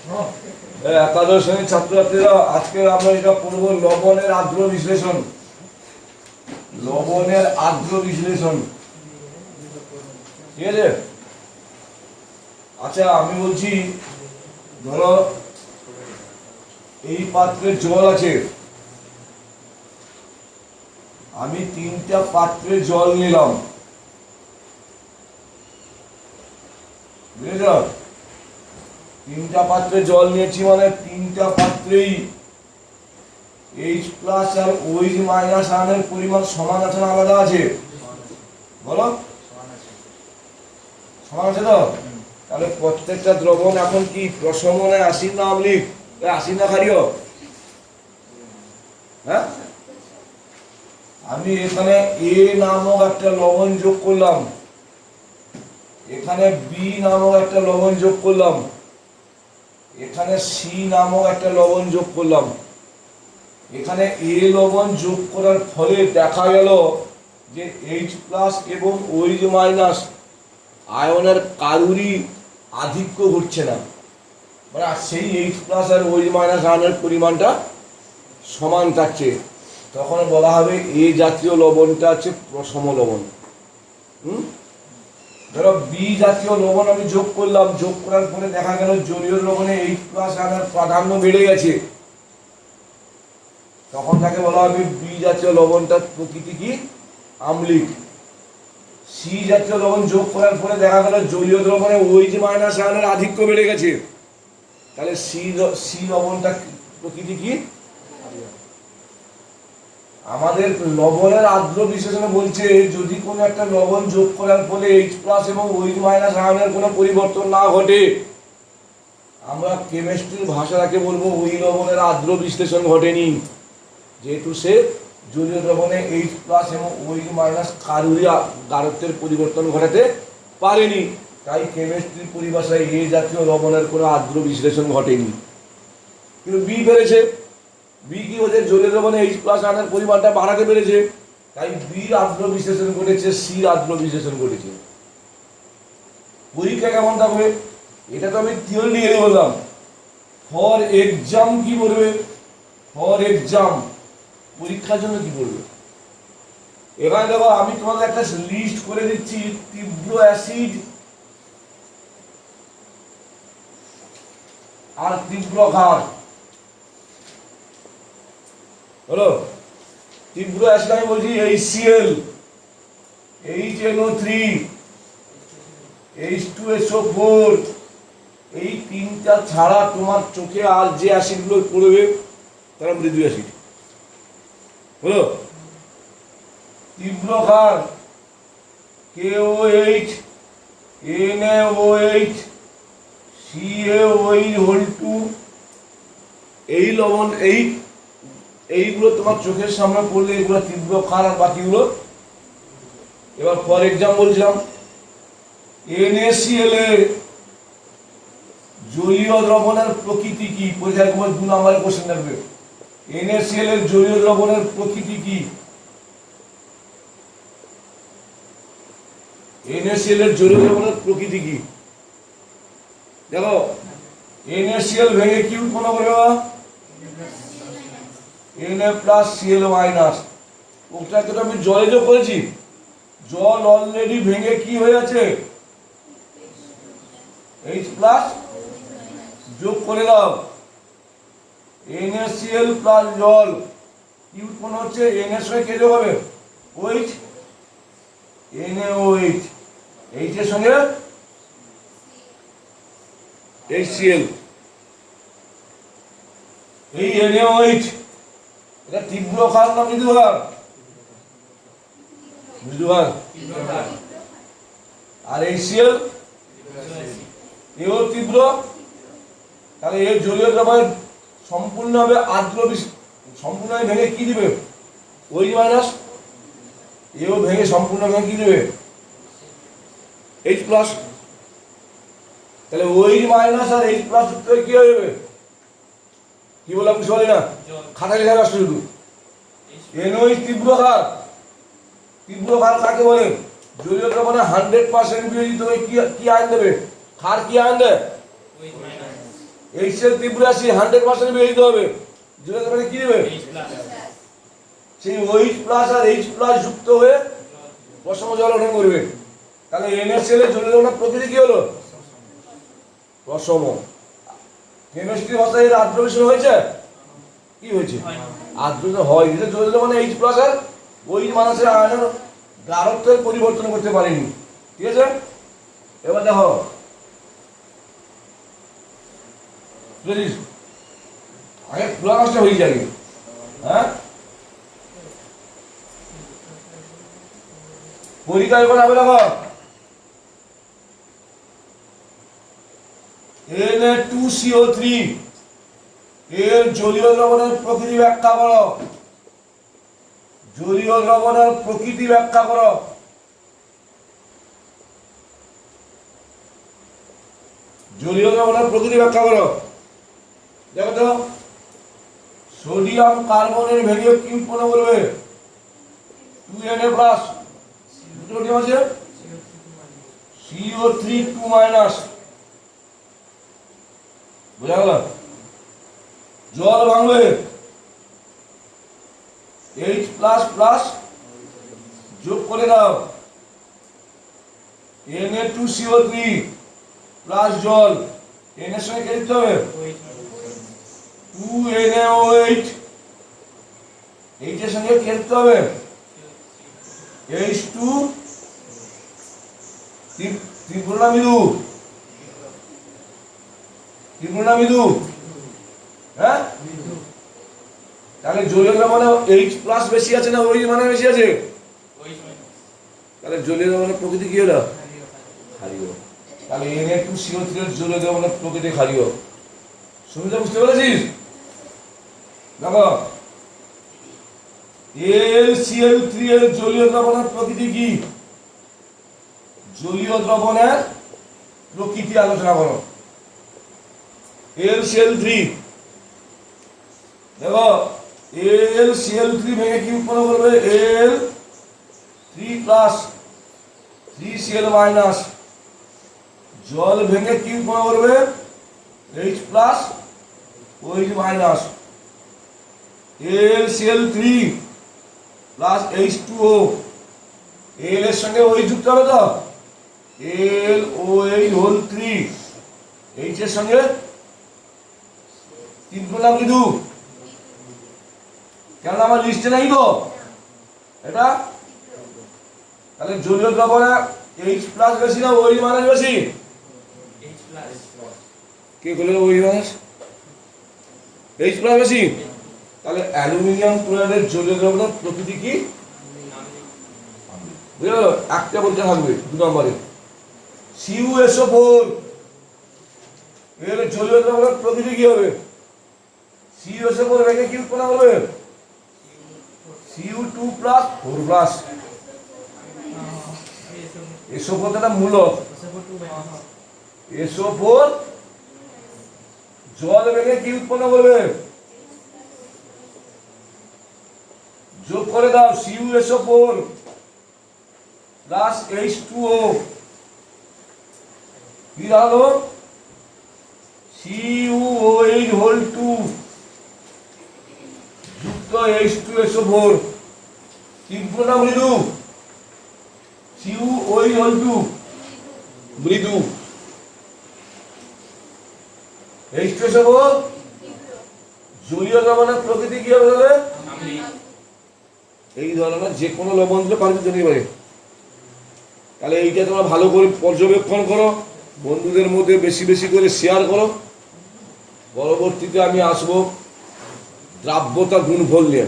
একাদশ শ্রেণীর ছাত্রছাত্রীরা, আজকে আমরা এটা পড়ব লবণের আর্দ্র বিশ্লেষণ। লবণের আর্দ্র বিশ্লেষণ, ঠিক আছে? আচ্ছা, আমি বলছি, ধরো এই পাত্রে জল আছে, আমি 3টা পাত্রে জল নিলাম, বুঝেছ? 3টা পাত্রে জল নিয়েছি মানে 3টা পাত্রেই H+ আর OH- আয়নের পরিমাণ সমান আছে না আলাদা আছে? বলো, সমান আছে তো? তাহলে প্রত্যেকটা দ্রবণ এখন কি প্রশমনে অ্যাসিড না অম্লিক, অ্যাসিড না ক্ষারীয়? হ্যাঁ, আমি এখানে A নামক একটা লবণ যোগ করলাম, এখানে B নামক একটা লবণ যোগ করলাম, এখানে C নামক একটা লবণ যোগ করলাম। এখানে A লবণ যোগ করার ফলে দেখা গেল যে H+ এবং OH- আয়নের কারুরই আধিক্য ঘটছে না, মানে সেই H+ আর OH- আয়নের পরিমাণটা সমান থাকছে। তখন বলা হবে এ জাতীয় লবণটা হচ্ছে প্রশম লবণ। ধরো B জাতীয় লবণ আমি যোগ করলাম, যোগ করার পরে দেখা গেল জলীয় লবণে H+ আয়নের প্রাধান্য বেড়ে গেছে, তখন তাকে বলা হবে B জাতীয় লবণটার প্রকৃতি কি আম্লিক। C জাতীয় লবণ যোগ করার পরে দেখা গেল জলীয় দ্রবণে OH- আয়নের আধিক্য বেড়ে গেছে, তাহলে C লবণটা প্রকৃতি কি? আমাদের লবণের আর্দ্র বিশ্লেষণে বলছে যদি কোনো একটা লবণ যোগ করার ফলে H+ এবং OH- আয়নের কোনো পরিবর্তন না ঘটে, আমরা কেমিস্ট্রির ভাষাটাকে বলবো ওই লবণের আর্দ্র বিশ্লেষণ ঘটেনি, যেহেতু সে জলীয় দ্রবণে H+ এবং OH- কারুরই গাঢ়ত্বের পরিবর্তন ঘটাতে পারেনি, তাই কেমিস্ট্রির পরিভাষায় এ জাতীয় লবণের কোনো আর্দ্র বিশ্লেষণ ঘটেনি। কিন্তু B পেরেছে। B কি হচ্ছে? জলীয় দ্রবণে H+ আয়নের পরিমাণটা বাড়াতে পেরেছে, তাই বির আর্দ্র বিশ্লেষণ ঘটেছে, সির আর্দ্র বিশ্লেষণ ঘটেছে। পরীক্ষা কেমন থাকবে এটা তো আমি থিওরি লিখে বললাম। ফর এক্সাম কি বলবে? ফর এক্সাম, পরীক্ষার জন্য কি বলবে? এখানে দেখো, আমি তোমাদের একটা লিস্ট করে দিচ্ছি। তীব্র অ্যাসিড আর তীব্র ক্ষার হলো। তীব্র অ্যাসিড আমি বলছি HCl, HNO3, H2SO4, এই 3টা ছাড়া তোমার চোখে আর যে অ্যাসিডগুলো পড়বে তারা মৃদু অ্যাসিড হলো। তীব্র ক্ষার KOH, NaOH, CaOH2, এই লবণ এইগুলো তোমার চোখের সামনে পড়লে এগুলো তীব্র ক্ষার, আর বাকিগুলো। এবার ফর এক্সাম বলছিলাম, NaCl এর জলীয় দ্রবণের প্রকৃতি কি? পরীক্ষায় 2 নম্বরের কোশ্চেন থাকবে। NaCl এর জলীয় দ্রবণের প্রকৃতি কি? NaCl এর জলীয় দ্রবণের প্রকৃতি কি? দেখো, NaCl ভেঙে কি উৎপন্ন করবে? Na+Cl-। ওটাকে তো আমি জলে যোগ করেছি, জল অলরেডি ভেঙে কি হয়ে আছে? H+ যোগ করে দাও, NaCl প্লাস জল কি উৎপন্ন হচ্ছে? Na সঙ্গে কে যোগ হবে? OH, NaOH, H এর সঙ্গে HCl। এই NaOH এটা তীব্র ক্ষার না মৃদু ক্ষার? মৃদু ক্ষার। আর HCl এও তীব্র, তাহলে এর জলীয় দ্রবণ সম্পূর্ণভাবে সম্পূর্ণভাবে ভেঙে কি দিবে? OH-, এও ভেঙে সম্পূর্ণ ভেঙে কি দেবে? H+। তাহলে OH- আর H+ যুক্ত হয়ে কি হয়ে যাবে? কি বললাম কিছু বলি না, খাতা লেখা আসছে শুধু। NaOH তীব্র ক্ষার। তীব্র ক্ষার কাকে বলে? জলীয় দ্রবণে 100% বিয়োজিত হয়ে কি আয়ন দেবে? ক্ষার কি আয়ন দেয়? HCl 83 100% বেরিয়ে দিতে হবে। জলীয় দ্রবণে কি দেবে? সেই OH প্লাস আর H প্লাস যুক্ত হয়ে প্রশম জল গঠন করবে। তাহলে NaCl এর জলীয় দ্রবণের প্রকৃতি কি হলো? প্রশম। কেমিস্ট্রি ভাষায় এর আদ্র মিশ্রণ হয়েছে? কি হয়েছে? আদ্রতা হয়। এটা জলীয় দ্রবণে H প্লাস আর OH মাইনাসের আয়নের গাঢ়ত্বের পরিবর্তন করতে পারেনি। ঠিক আছে? এবার দেখো আগে পুরা কাজটা হয়ে যাবে। হ্যাঁ, পরীক্ষা এবার হবে দেখো Na2CO3 এর জলীয় দ্রবণের প্রকৃতি ব্যাখ্যা করো। জলীয় দ্রবণের প্রকৃতি ব্যাখ্যা করো। জলীয় দ্রবণের প্রকৃতি ব্যাখ্যা করো। দেখো তো, সোডিয়াম কার্বনের ভেঙে কি উৎপন্ন করবে? 2Na প্লাস, দুটো ডিম আছে, CO3 2 মাইনাস। বুঝা গেল? জল ভাঙবে, H প্লাস প্লাস যোগ করে দাও, Na2CO3 প্লাস জল, N এর সঙ্গে কে দিতে হবে? 2NaOH, H এর সঙ্গে কে দিতে হবে? H2 ত্রিপুর্ণামৃদু, ত্রিপুর্ণামৃদু। হ্যাঁ, তাহলে জলীয় দ্রবণে H প্লাস বেশি আছে না OH মানে বেশি আছে? তাহলে জলীয় দ্রবণের প্রকৃতি কি হলো? ক্ষারীয়। তাহলে Na2CO3 এর জলীয় দ্রবণের প্রকৃতি ক্ষারীয়। সুবিধা বুঝতে পেরেছিস? দেখো, AlCl3 এর জলীয় দ্রবণের প্রকৃতি কি? জলীয় দ্রবণের প্রকৃতি আলোচনা করো। AlCl3, দেখো AlCl3 ভেঙে কি উৎপন্ন করবে? Al3 plus 3Cl minus. জল ভেঙে কি উৎপন্ন করবে? H plus OH minus. AlCl3 plus H2O, Al এর সঙ্গে OH যুক্ত হবে তো, AlOH হোল 3, H এর সঙ্গে 3 মৃদু। কেন আমার লিস্টে নাই তো এটা? তাহলে জলীয় দ্রবণে H প্লাস বেশি না OH মাইনাস বেশি? কে বলে OH মাইনাস? H প্লাস বেশি। তাহলে অ্যালুমিনিয়াম ক্লোরাইডের জলীয় দ্রবণের প্রকৃতি কি? বুঝে গেল? একটা বলতে থাকবে 2 নম্বরে। CuSO4 এর জলীয় দ্রবণের প্রকৃতি কি হবে? CuSO4 ভেঙে কি উৎপন্ন করবে? Cu2 plus 4 plus. SO4 টা মূলক, SO4 জল ভেঙে কি উৎপন্ন করবে? যোগ করে দাও, CuSO4 প্লাস H2O কি দাঁড়ালো? CuOH হোল 2 যুক্ত H2SO4, তীব্র মৃদু? CuOH হোল 2 মৃদু, H2SO4 জলীয় দ্রবণের প্রকৃতি কি হবে? এই ধরনের যে কোনো লবণ দিলে পারবে তো নিতে পারে। তাহলে এইটা তোমরা ভালো করে পর্যবেক্ষণ করো, বন্ধুদের মধ্যে বেশি বেশি করে শেয়ার করো। পরবর্তীতে আমি আসবো দ্রাব্যতা গুণফল নিয়ে।